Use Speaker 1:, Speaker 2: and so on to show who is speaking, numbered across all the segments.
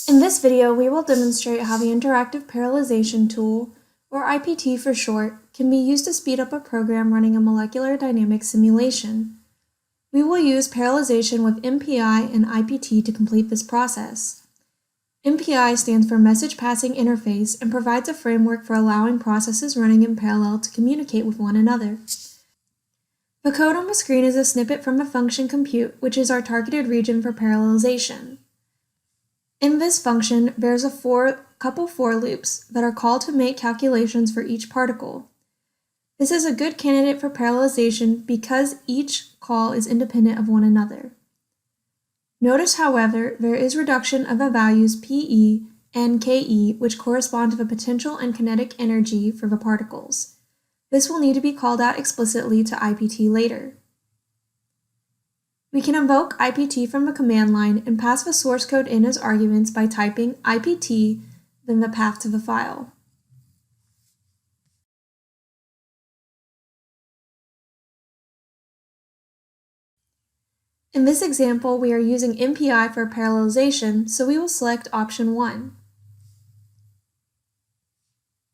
Speaker 1: In this video, we will demonstrate how the Interactive Parallelization Tool, or IPT for short, can be used to speed up a program running a molecular dynamics simulation. We will use parallelization with MPI and IPT to complete this process. MPI stands for Message Passing Interface and provides a framework for allowing processes running in parallel to communicate with one another. The code on the screen is a snippet from the function compute, which is our targeted region for parallelization. In this function, there's a couple for loops that are called to make calculations for each particle. This is a good candidate for parallelization because each call is independent of one another. Notice, however, there is reduction of the values PE and KE, which correspond to the potential and kinetic energy for the particles. This will need to be called out explicitly to IPT later. We can invoke IPT from the command line and pass the source code in as arguments by typing IPT, then the path to the file. In this example, we are using MPI for parallelization, so we will select option 1.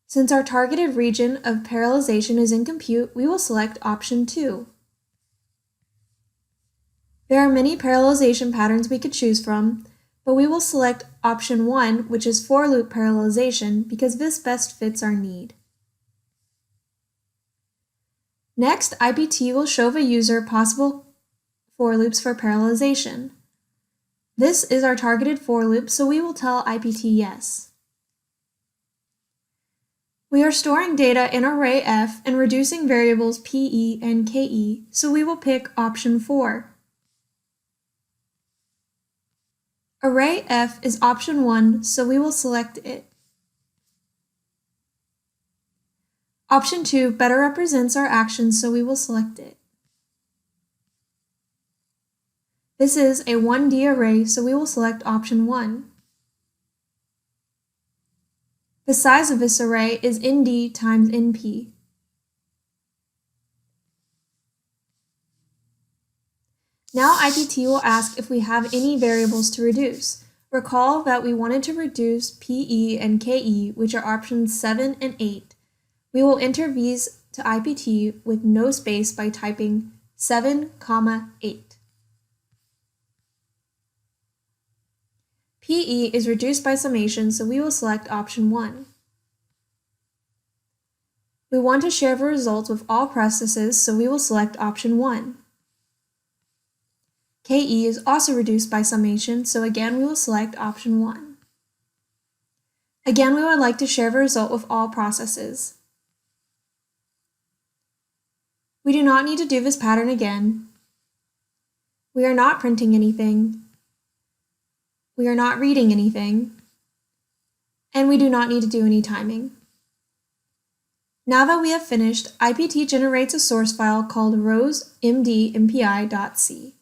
Speaker 1: Since our targeted region of parallelization is in compute, we will select option 2. There are many parallelization patterns we could choose from, but we will select option 1, which is for loop parallelization, because this best fits our need. Next, IPT will show the user possible for loops for parallelization. This is our targeted for loop, so we will tell IPT yes. We are storing data in array F and reducing variables PE and KE, so we will pick option 4. Array F is option 1, so we will select it. Option 2 better represents our actions, so we will select it. This is a 1D array, so we will select option 1. The size of this array is ND times NP. Now IPT will ask if we have any variables to reduce. Recall that we wanted to reduce PE and KE, which are options 7 and 8. We will enter these to IPT with no space by typing 7, 8. PE is reduced by summation, so we will select option 1. We want to share the results with all processes, so we will select option 1. KE is also reduced by summation, so again we will select option 1. Again, we would like to share the result with all processes. We do not need to do this pattern again. We are not printing anything. We are not reading anything. And we do not need to do any timing. Now that we have finished, IPT generates a source file called rosmdmpi.c.